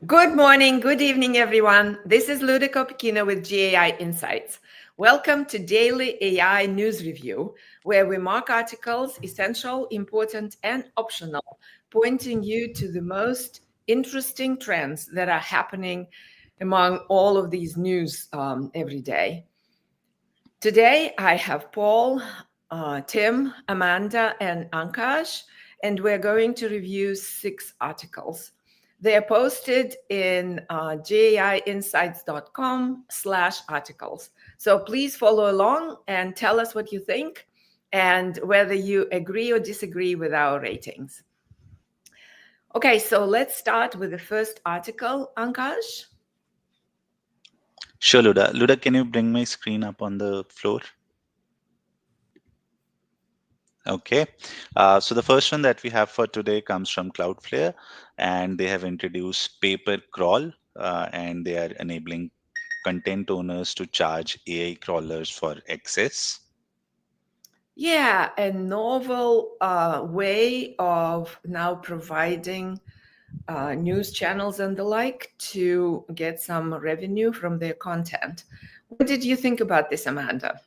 Good morning, good evening, everyone. This is Luda Kopikina with GAI Insights. Welcome to Daily AI News Review, where we mark articles essential, important, and optional, pointing you to the most interesting trends that are happening among all of these news every day. Today, I have Paul, Tim, Amanda, and Ankash, and we're going to review 6 articles. They are posted in gaiinsights.com/articles. So please follow along and tell us what you think and whether you agree or disagree with our ratings. Okay, so let's start with the first article, Ankash. Sure, Luda. Luda, can you bring my screen up on the floor? Okay. So the first one that we have for today comes from Cloudflare, and they have introduced paper crawl, and they are enabling content owners to charge AI crawlers for access. Yeah, a novel way of now providing news channels and the like to get some revenue from their content. What did you think about this, Amanda?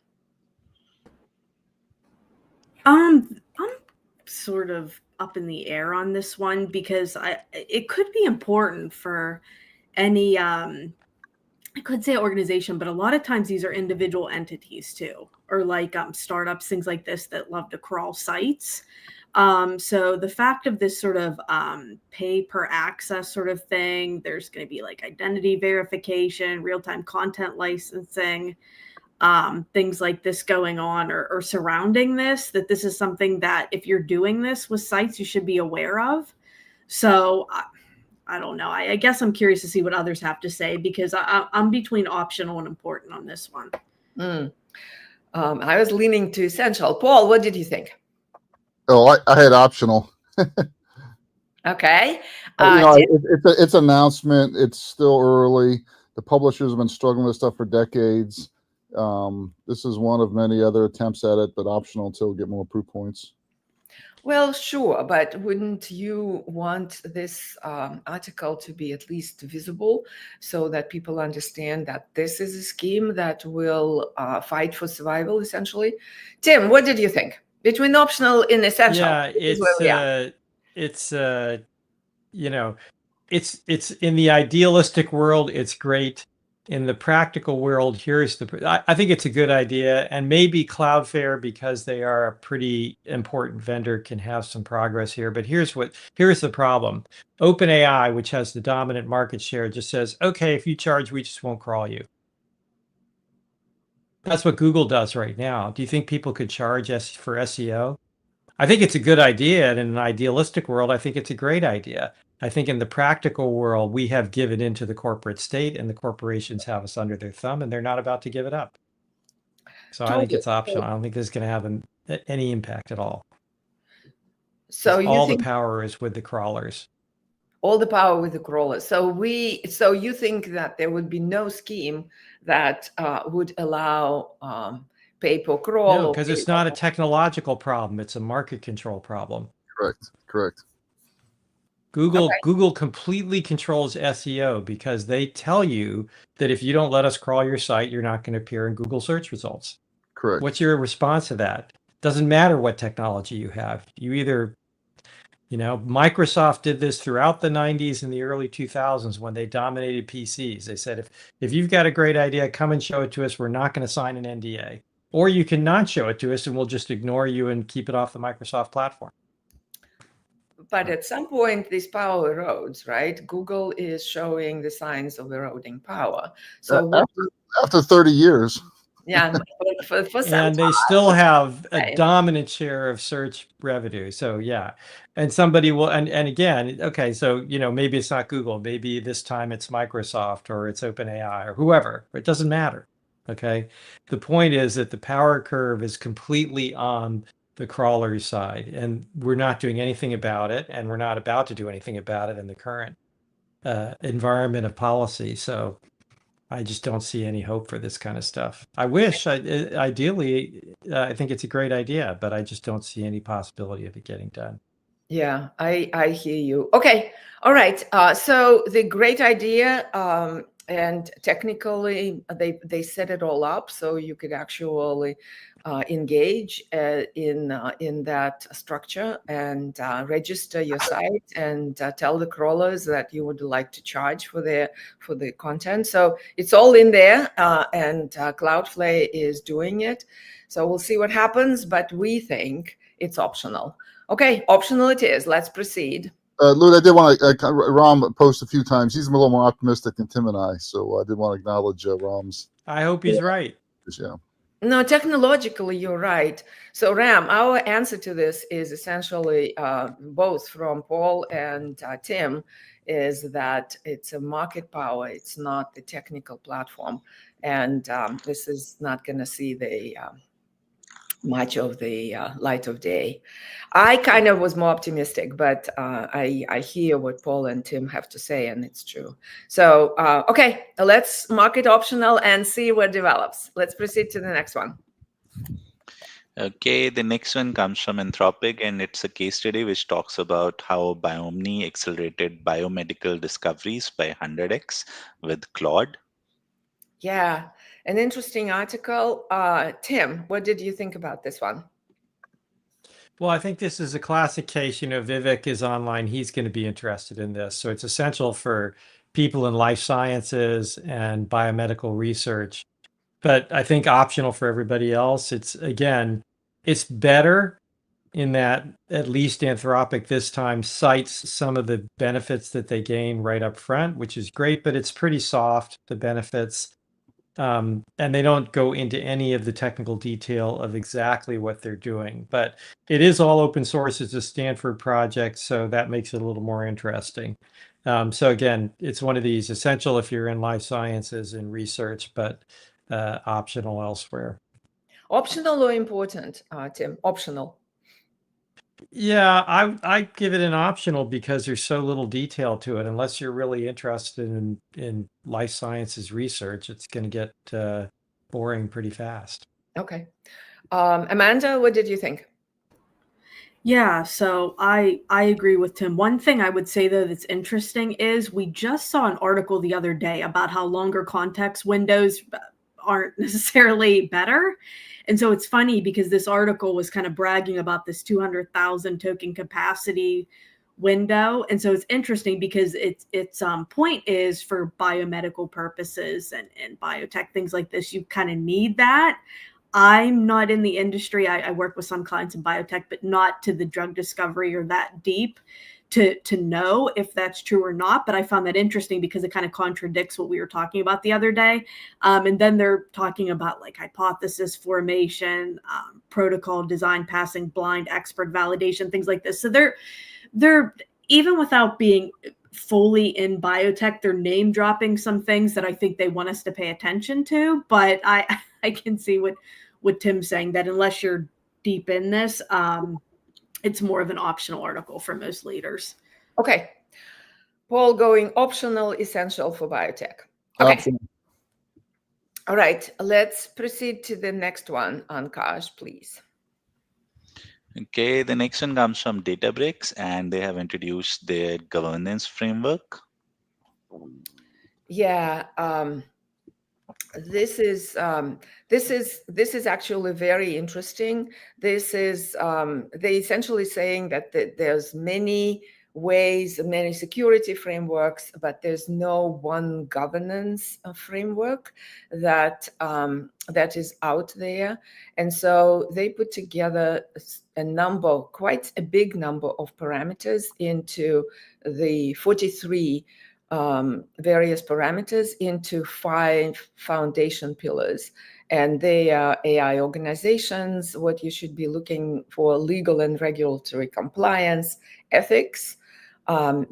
I'm sort of up in the air on this one because it could be important for any I could say organization, but a lot of times these are individual entities too, or like startups, things like this that love to crawl sites. So the fact of this sort of pay per access sort of thing, there's going to be like identity verification, real-time content licensing, things like this going on or surrounding this, that this is something that if you're doing this with sites, you should be aware of. So I don't know. I guess I'm curious to see what others have to say because I'm between optional and important on this one. I was leaning to essential. Paul, what did you think? Oh, I had optional. Okay. It's an announcement. It's still early. The publishers have been struggling with stuff for decades. This is one of many other attempts at it, but optional until we get more proof points. Well, sure, but wouldn't you want this article to be at least visible so that people understand that this is a scheme that will fight for survival, essentially? Tim, what did you think? Between optional and essential? Yeah, it's in the idealistic world, it's great. In the practical world, I think it's a good idea, and maybe Cloudflare, because they are a pretty important vendor, can have some progress here. But here's the problem. OpenAI, which has the dominant market share, just says, okay, if you charge, we just won't crawl you. That's what Google does right now. Do you think people could charge for SEO? I think it's a good idea, and in an idealistic world, I think it's a great idea. I think in the practical world, we have given into the corporate state, and the corporations have us under their thumb, and they're not about to give it up. So I think it's optional. I don't think this is going to have any impact at all. So the power is with the crawlers. All the power with the crawlers. So you think that there would be no scheme that would allow pay-per crawl? No, because it's not a technological problem. It's a market control problem. Correct. Google completely controls SEO because they tell you that if you don't let us crawl your site, you're not going to appear in Google search results. Correct. What's your response to that? Doesn't matter what technology you have. You either, Microsoft did this throughout the 90s and the early 2000s when they dominated PCs. They said, if you've got a great idea, come and show it to us. We're not going to sign an NDA. Or you can not show it to us and we'll just ignore you and keep it off the Microsoft platform. But at some point, this power erodes, right? Google is showing the signs of eroding power. So after 30 years. Yeah, for some and they still have a dominant share of search revenue. So yeah, and somebody will, and again, okay, so maybe it's not Google, maybe this time it's Microsoft or it's OpenAI or whoever. It doesn't matter. Okay, the point is that the power curve is completely on the crawler's side, and we're not doing anything about it, and we're not about to do anything about it in the current environment of policy. So I just don't see any hope for this kind of stuff. I wish, ideally, I think it's a great idea, but I just don't see any possibility of it getting done. Yeah, I hear you. Okay, all right. So the great idea, and technically they set it all up so you could actually engage in that structure and register your site and tell the crawlers that you would like to charge for the content. So it's all in there, and Cloudflare is doing it. So we'll see what happens, but we think it's optional. Okay, optional it is. Let's proceed. Lou, I did want to, Ram posted a few times. He's a little more optimistic than Tim and I, so I did want to acknowledge Ram's. I hope he's right. Yeah. No, technologically, you're right. So, Ram, our answer to this is essentially both from Paul and Tim, is that it's a market power. It's not the technical platform. And this is not going to see the much of the light of day. I kind of was more optimistic, but I hear what Paul and Tim have to say, and it's true. So, okay, let's mark it optional and see what develops. Let's proceed to the next one. Okay, the next one comes from Anthropic, and it's a case study which talks about how Biomy accelerated biomedical discoveries by 100x with Claude. Yeah, an interesting article. Tim, what did you think about this one? Well, I think this is a classic case. Vivek is online. He's going to be interested in this. So it's essential for people in life sciences and biomedical research. But I think optional for everybody else. It's better in that at least Anthropic this time cites some of the benefits that they gain right up front, which is great, but it's pretty soft, the benefits. And they don't go into any of the technical detail of exactly what they're doing, but it is all open source. It's a Stanford project, so that makes it a little more interesting. So again, it's one of these essential if you're in life sciences and research, but optional elsewhere. Optional or important, Tim? Optional. Yeah, I give it an optional because there's so little detail to it. Unless you're really interested in life sciences research, it's going to get boring pretty fast. Okay. Amanda, what did you think? Yeah, so I agree with Tim. One thing I would say though that's interesting is we just saw an article the other day about how longer context windows aren't necessarily better. And so it's funny because this article was kind of bragging about this 200,000 token capacity window. And so it's interesting because its point is for biomedical purposes and biotech, things like this, you kind of need that. I'm not in the industry. I work with some clients in biotech, but not to the drug discovery or that deep to know if that's true or not. But I found that interesting because it kind of contradicts what we were talking about the other day. And then they're talking about like hypothesis formation, protocol design, passing blind expert validation, things like this. So they're even without being fully in biotech, they're name dropping some things that I think they want us to pay attention to. But I can see what Tim's saying, that unless you're deep in this, it's more of an optional article for most leaders. Okay. Paul going optional, essential for biotech. Okay. Optional. All right. Let's proceed to the next one. Ankash, please. Okay, the next one comes from Databricks, and they have introduced their governance framework. Yeah. This is actually very interesting. This is they essentially saying that there's many ways, many security frameworks, but there's no one governance framework that is out there. And so they put together quite a big number of parameters into the 43 various parameters into 5 foundation pillars. And they are AI organizations, what you should be looking for: legal and regulatory compliance, ethics,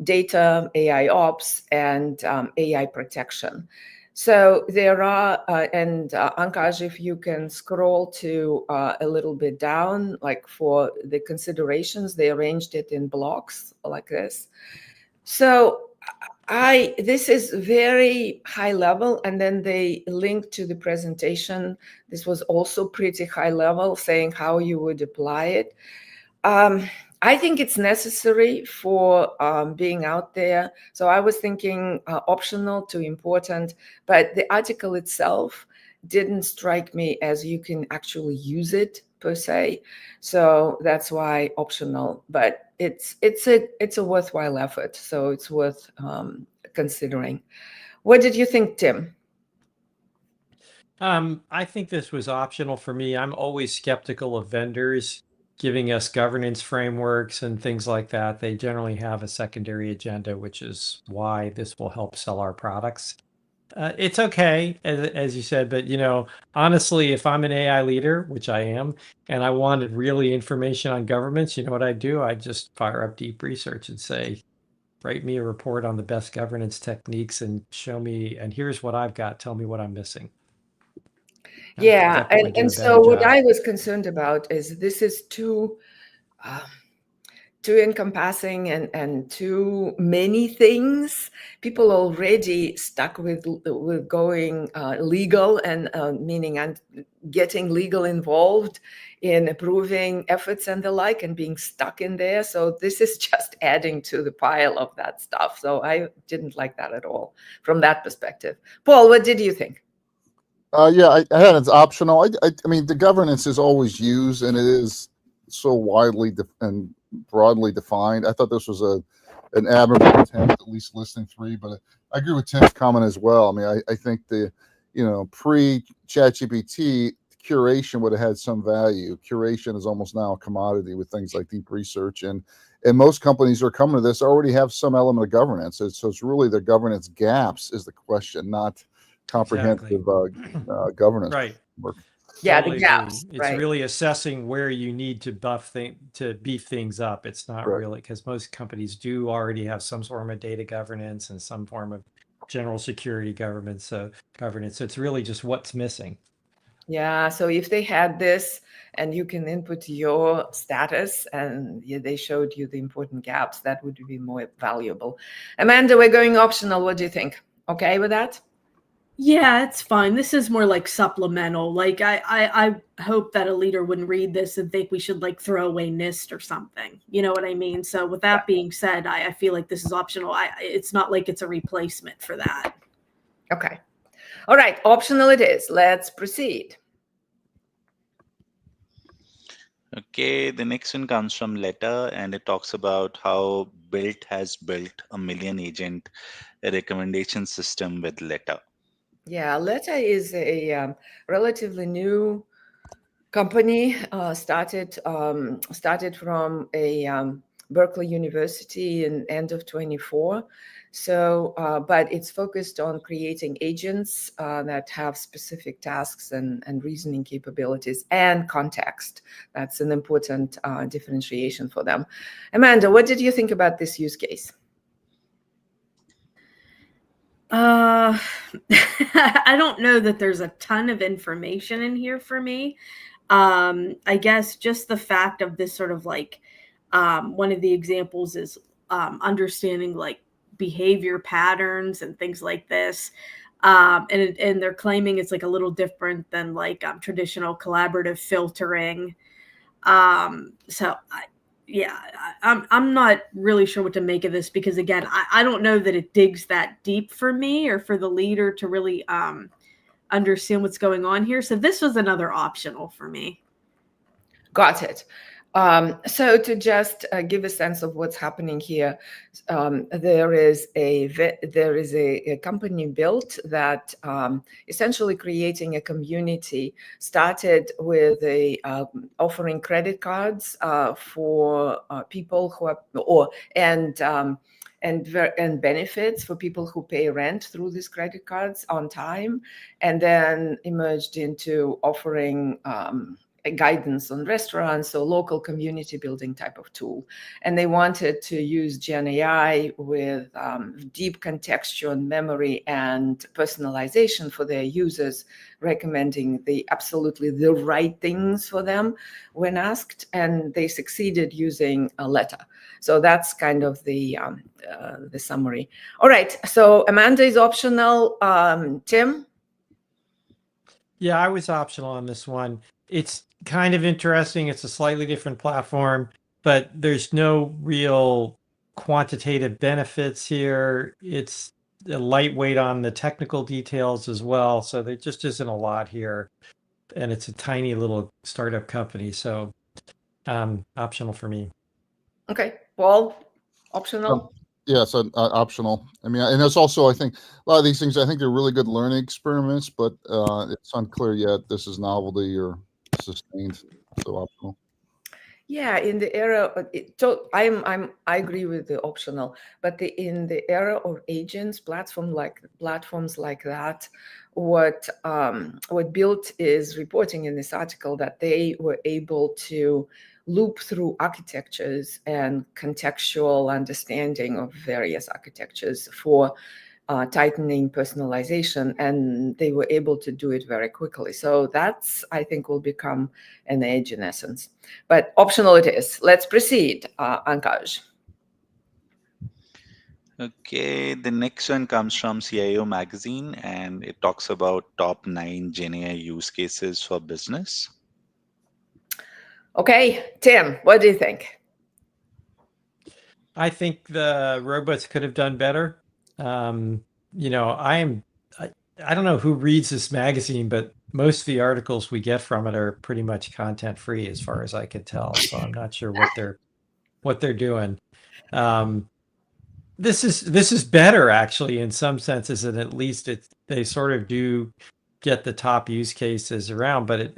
data, AI ops, and AI protection. So there are, and Ankash, if you can scroll to a little bit down, like for the considerations, they arranged it in blocks like this. So this is very high level, and then they link to the presentation. This was also pretty high level, saying how you would apply it. I think it's necessary for being out there. So I was thinking optional to important, but the article itself didn't strike me as you can actually use it per se. So that's why optional, but it's a worthwhile effort. So it's worth considering. What did you think, Tim? I think this was optional for me. I'm always skeptical of vendors giving us governance frameworks and things like that. They generally have a secondary agenda, which is why this will help sell our products. It's okay, as you said, but honestly, if I'm an AI leader, which I am, and I wanted really information on governments, you know what I do? I just fire up deep research and say, write me a report on the best governance techniques and show me, and here's what I've got. Tell me what I'm missing. Yeah, and so what I was concerned about is this is too encompassing and too many things. People already stuck with going legal and meaning and getting legal involved in approving efforts and the like and being stuck in there. So this is just adding to the pile of that stuff. So I didn't like that at all from that perspective. Paul, what did you think? Yeah, I had it's optional. I mean, the governance is always used, and it is so widely and broadly defined. I thought this was an admirable attempt, at least listing 3. But I agree with Tim's comment as well. I mean, I think the pre-ChatGPT curation would have had some value. Curation is almost now a commodity with things like deep research, and most companies who are coming to this already have some element of governance. So it's really the governance gaps is the question, not comprehensive governance work. Yeah, totally the gaps. It's really assessing where you need to to beef things up. It's not really, because most companies do already have some form of data governance and some form of general security governance. So it's really just what's missing. Yeah, so if they had this and you can input your status and they showed you the important gaps, that would be more valuable. Amanda, we're going optional. What do you think? Okay with that? Yeah, it's fine. This is more like supplemental. Like I hope that a leader wouldn't read this and think we should like throw away NIST or something. You know what I mean? So with that being said, I feel like this is optional. It's not like it's a replacement for that. Okay. All right. Optional it is. Let's proceed. Okay, the next one comes from Lettera, and it talks about how Built has built a million agent recommendation system with Lettera. Yeah, Lettera is a relatively new company. Started from a Berkeley University in end of 24. So, but it's focused on creating agents that have specific tasks and reasoning capabilities and context. That's an important differentiation for them. Amanda, what did you think about this use case? I don't know that there's a ton of information in here for me. I guess just the fact of this sort of like, one of the examples is understanding like behavior patterns and things like this. And they're claiming it's like a little different than like traditional collaborative filtering. I'm not really sure what to make of this because again, I don't know that it digs that deep for me or for the leader to really understand what's going on here. So this was another optional for me. Got it. So to just give a sense of what's happening here, there is a company built that essentially creating a community. Started with offering credit cards for people who are and benefits for people who pay rent through these credit cards on time, and then emerged into offering guidance on restaurants, so local community building type of tool. And they wanted to use Gen AI with deep contextual memory and personalization for their users, recommending absolutely the right things for them when asked, and they succeeded using a Lettera. So that's kind of the summary. All right, so Amanda is optional. Tim? Yeah, I was optional on this one. It's kind of interesting. It's a slightly different platform. but there's no real quantitative benefits here. It's a lightweight on the technical details as well. So there just isn't a lot here. And it's a tiny little startup company. So optional for me. Okay, Paul, optional. Yeah, so optional. I mean, and it's also, I think, a lot of these things, I think they're really good learning experiments, but it's unclear yet this is novelty or sustained. So optional. Yeah, in the era, I agree with the optional, but in the era of agents, platforms like that, what Built is reporting in this article that they were able to loop through architectures and contextual understanding of various architectures for tightening personalization, and they were able to do it very quickly. So that's, I think, will become an edge in essence. But optional it is. Let's proceed, Ankaj. Okay, the next one comes from CIO Magazine and it talks about top 9 GenAI use cases for business. Okay, Tim, what do you think? I think the robots could have done better. I don't know who reads this magazine, but most of the articles we get from it are pretty much content free as far as I can tell. So I'm not sure what they're doing. This is better actually in some senses, and at least they sort of do get the top use cases around, but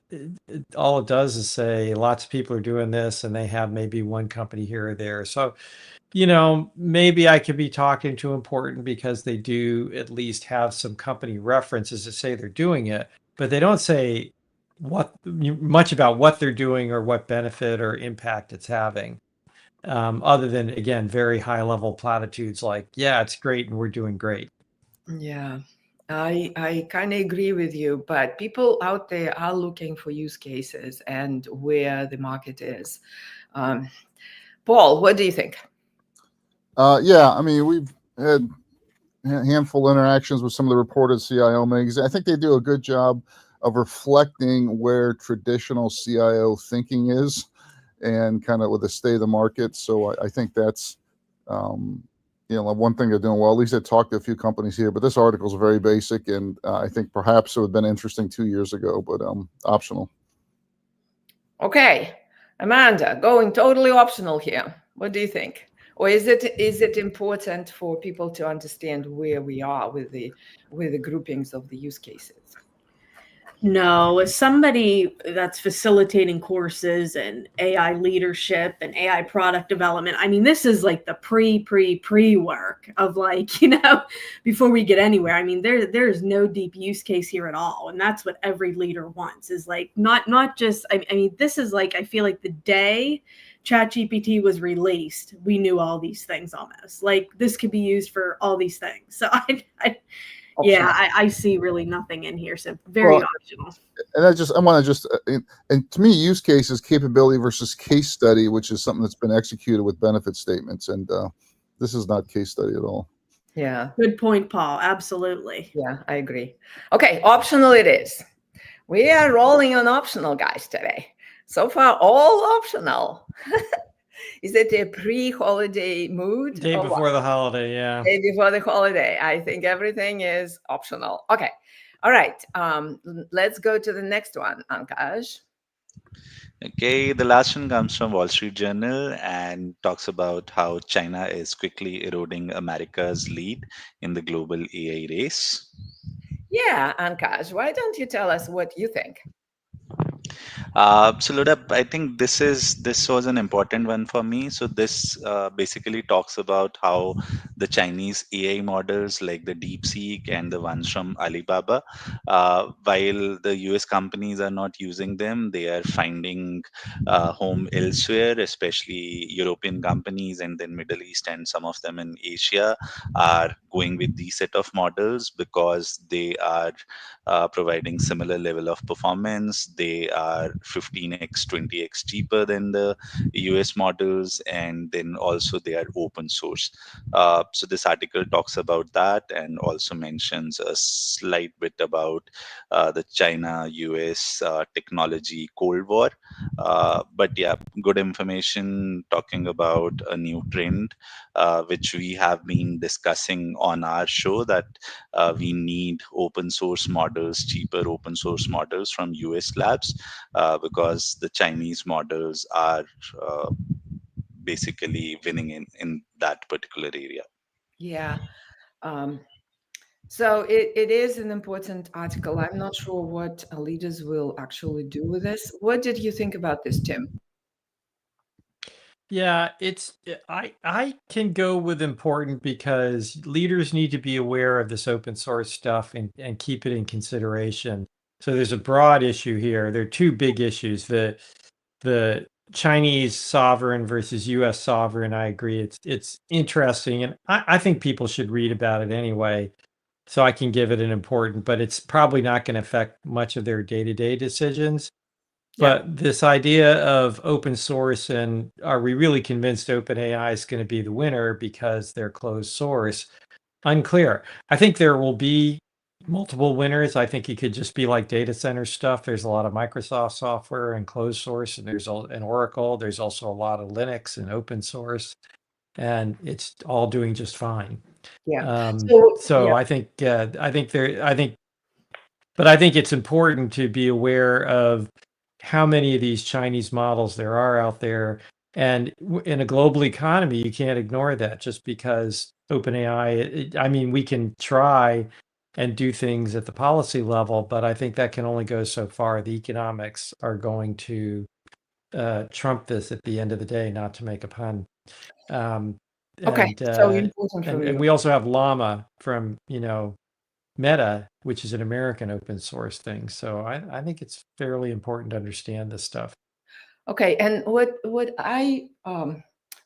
all it does is say lots of people are doing this and they have maybe one company here or there. So maybe I could be talking too important because they do at least have some company references to say they're doing it, but they don't say much about what they're doing or what benefit or impact it's having. Other than, again, very high level platitudes like, yeah, it's great and we're doing great. Yeah, I kind of agree with you, but people out there are looking for use cases and where the market is. Paul, what do you think? Yeah, I mean, we've had a handful of interactions with some of the reported CIO magazines. I think they do a good job of reflecting where traditional CIO thinking is and kind of with the state of the market. So I think that's, one thing they're doing well. At least I talked to a few companies here, but this article is very basic, and I think perhaps it would have been interesting 2 years ago, but optional. Okay, Amanda, going totally optional here. What do you think? Or is it important for people to understand where we are with the groupings of the use cases? No, as somebody that's facilitating courses and AI leadership and AI product development, I mean, this is like the pre work of before we get anywhere. I mean, there's no deep use case here at all. And that's what every leader wants is not just, I mean, this is I feel like the day ChatGPT was released, we knew all these things almost. This could be used for all these things. So I see really nothing in here. So very optional. And I want to just, and to me, use case is capability versus case study, which is something that's been executed with benefit statements. And this is not case study at all. Yeah. Good point, Paul. Absolutely. Yeah, I agree. Okay, optional it is. We are rolling on optional, guys, today. So far, all optional. Is it a pre-holiday mood? Day before the holiday, yeah. Day before the holiday. I think everything is optional. Okay. All right. Let's go to the next one, Ankaj. Okay, the last one comes from Wall Street Journal and talks about how China is quickly eroding America's lead in the global AI race. Yeah, Ankaj, why don't you tell us what you think? So Luda, I think this was an important one for me. So this basically talks about how the Chinese AI models like the DeepSeek and the ones from Alibaba, while the US companies are not using them, they are finding home elsewhere, especially European companies and then Middle East and some of them in Asia are going with these set of models because they are providing similar level of performance. They are 15x, 20x cheaper than the US models, and then also they are open source. So this article talks about that and also mentions a slight bit about the China-US technology Cold War. But yeah, good information talking about a new trend, which we have been discussing on our show, that we need open source models, cheaper open source models from US labs, because the Chinese models are basically winning in that particular area. Yeah. So it is an important article. I'm not sure what leaders will actually do with this. What did you think about this, Tim? Yeah, I can go with important because leaders need to be aware of this open source stuff and keep it in consideration. So there's a broad issue here. There are two big issues. The Chinese sovereign versus US sovereign, I agree. It's interesting, and I think people should read about it anyway. So I can give it an important, but it's probably not going to affect much of their day-to-day decisions. Yeah. But this idea of open source, and are we really convinced OpenAI is going to be the winner because they're closed source? Unclear. I think there will be multiple winners. I think it could just be like data center stuff. There's a lot of Microsoft software and closed source, and there's an Oracle. There's also a lot of Linux and open source, and it's all doing just fine. Yeah. So yeah. I think but I think it's important to be aware of how many of these Chinese models there are out there. And in a global economy, you can't ignore that just because OpenAI, I mean, we can try and do things at the policy level, but I think that can only go so far. The economics are going to trump this at the end of the day, not to make a pun. Okay. So important for you. And we also have Llama from, Meta, which is an American open source thing. So I think it's fairly important to understand this stuff. Okay, and what I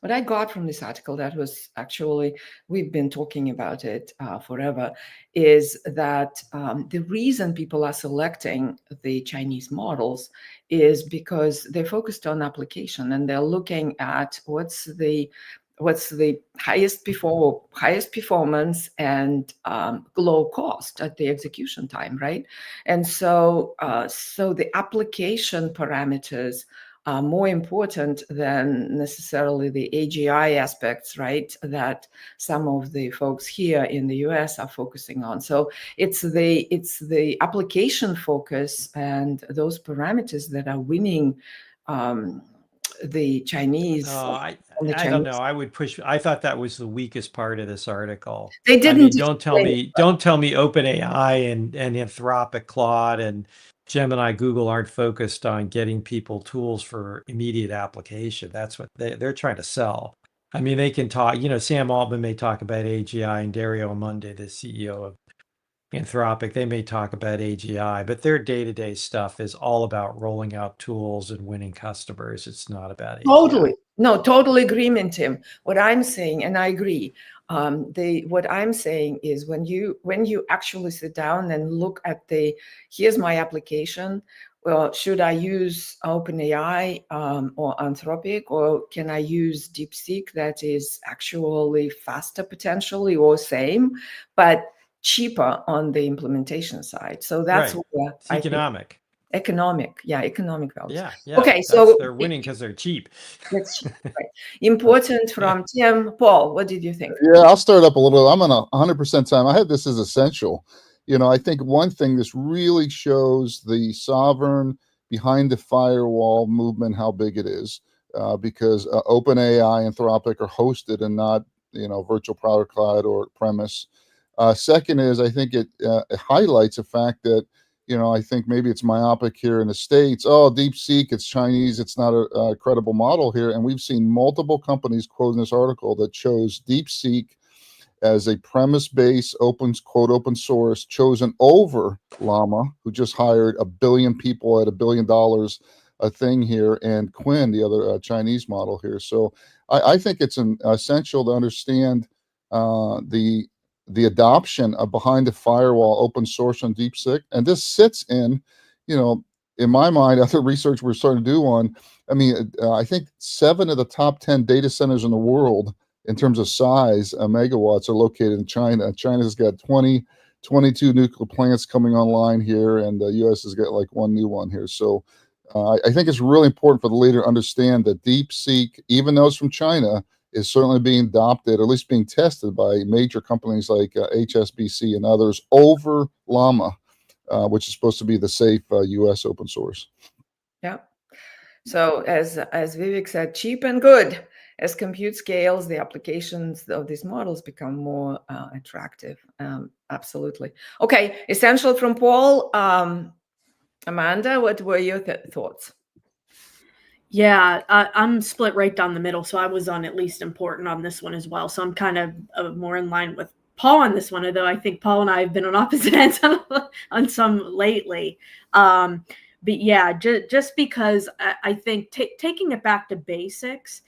got from this article, that was actually, we've been talking about it forever, is that the reason people are selecting the Chinese models is because they're focused on application, and they're looking at what's the highest performance and low cost at the execution time, right? And so so the application parameters are more important than necessarily the AGI aspects, right, that some of the folks here in the US are focusing on. So it's the application focus and those parameters that are winning the Chinese. I don't know. I would push. I thought that was the weakest part of this article. They didn't. I mean, don't tell me OpenAI and Anthropic, Claude, and Gemini, Google aren't focused on getting people tools for immediate application. That's what they're trying to sell. I mean, they can talk. Sam Altman may talk about AGI, and Dario Amodei, the CEO of Anthropic, they may talk about AGI, but their day-to-day stuff is all about rolling out tools and winning customers. It's not about Totally. AGI. No, total agreement, Tim. What I'm saying, and I agree, what I'm saying is when you actually sit down and look at here's my application. Well, should I use OpenAI or Anthropic, or can I use DeepSeek that is actually faster potentially, or same, but cheaper on the implementation side? So that's Right. where It's economic. Economic values. Yeah. Okay, so they're winning because they're cheap. that's right. Important from Tim. Paul, what did you think? Yeah, I'll start up a little. I'm on 100% time. I have this as essential. I think one thing this really shows the sovereign behind the firewall movement, how big it is, because OpenAI, Anthropic are hosted and not, virtual private cloud or premise. Second is, I think it highlights the fact that, I think maybe it's myopic here in the States. Oh, DeepSeek, it's Chinese. It's not a credible model here. And we've seen multiple companies quote in this article that chose DeepSeek as a premise-based open source chosen over Llama, who just hired 1 billion people at $1 billion a thing here, and Quinn, the other Chinese model here. So I think it's essential to understand the adoption of behind the firewall open source on DeepSeek, and this sits in, in my mind, other research we're starting to do on, I mean, I think 7 of the top 10 data centers in the world in terms of size, megawatts, are located in China. China's got 22 nuclear plants coming online here, and the U.S. has got like 1 new one here. So I think it's really important for the leader to understand that DeepSeek, even though it's from China, is certainly being adopted, or at least being tested by major companies like HSBC and others over Llama, which is supposed to be the safe U.S. open source. Yeah. So as Vivek said, cheap and good. As compute scales, the applications of these models become more attractive. Absolutely. Okay, essential from Paul. Amanda, what were your thoughts? Yeah, I'm split right down the middle. So I was on at least important on this one as well. So I'm kind of more in line with Paul on this one, although I think Paul and I have been on opposite ends on some lately. But yeah, just because I think taking it back to basics,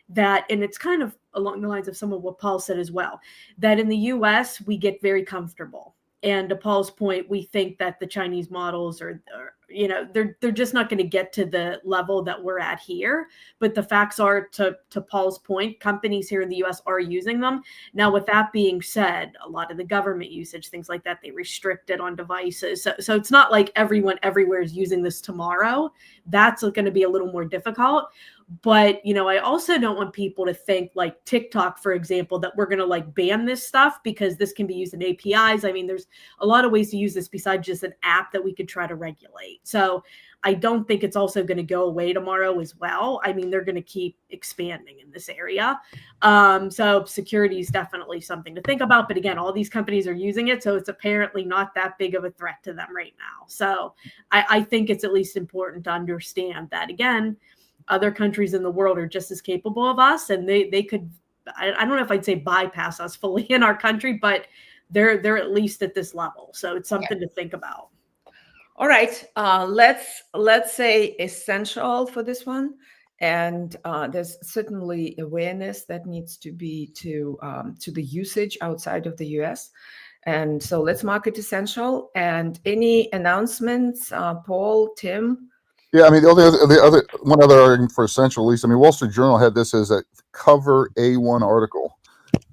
that, and it's kind of along the lines of some of what Paul said as well, that in the US, we get very comfortable. And to Paul's point, we think that the Chinese models are they're just not going to get to the level that we're at here. But the facts are, to Paul's point, companies here in the US are using them. Now, with that being said, a lot of the government usage, things like that, they restrict it on devices. So it's not like everyone everywhere is using this tomorrow. That's going to be a little more difficult. But, I also don't want people to think like TikTok, for example, that we're going to like ban this stuff because this can be used in APIs. I mean, there's a lot of ways to use this besides just an app that we could try to regulate. So I don't think it's also going to go away tomorrow as well. I mean, they're going to keep expanding in this area. So security is definitely something to think about. But again, all these companies are using it. So it's apparently not that big of a threat to them right now. So I think it's at least important to understand that, again, other countries in the world are just as capable of us, and they could, I don't know if I'd say bypass us fully in our country, but they're at least at this level. So it's something to think about. All right, let's say essential for this one, and there's certainly awareness that needs to be to the usage outside of the US, and so let's mark it essential. And any announcements, Paul, Tim? Yeah, I mean, one other argument for essential, at least, I mean, Wall Street Journal had this as a cover A1 article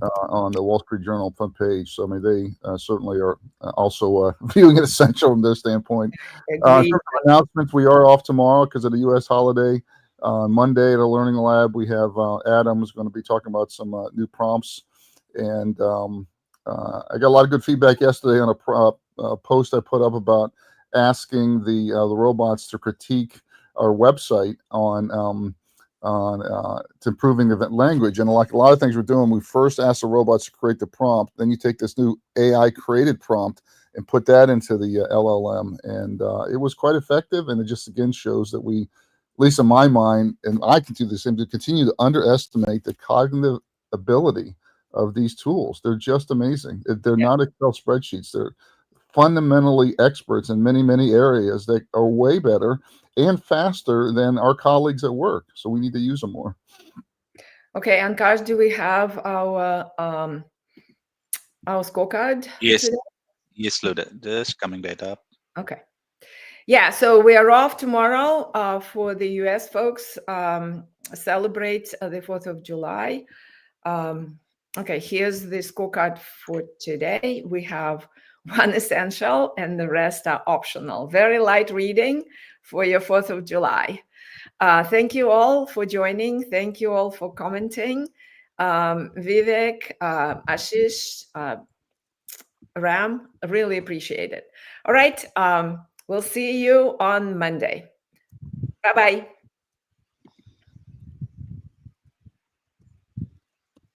on the Wall Street Journal front page. So, I mean, they certainly are also viewing it essential from their standpoint. In terms of announcements, we are off tomorrow because of the U.S. holiday. On Monday at a Learning Lab, we have Adam who's going to be talking about some new prompts. And I got a lot of good feedback yesterday on a post I put up about asking the robots to critique our website on to improving the language. And like a lot of things we're doing, we first ask the robots to create the prompt, then you take this new AI created prompt and put that into the LLM, and it was quite effective. And it just again shows that we, at least in my mind, and I can do the same, to continue to underestimate the cognitive ability of these tools. They're just amazing. They're not Excel spreadsheets. They're fundamentally experts in many, many areas that are way better and faster than our colleagues at work. So we need to use them more. Okay, Ankash, do we have our scorecard? Yes, Luda, just coming right up. Okay. Yeah, so we are off tomorrow for the US folks. Celebrate the 4th of July. Okay, here's the scorecard for today. We have one essential and the rest are optional. Very light reading for your 4th of July. Thank you all for joining. Thank you all for commenting. Vivek, Ashish, Ram, really appreciate it. All right, we'll see you on Monday. Bye-bye.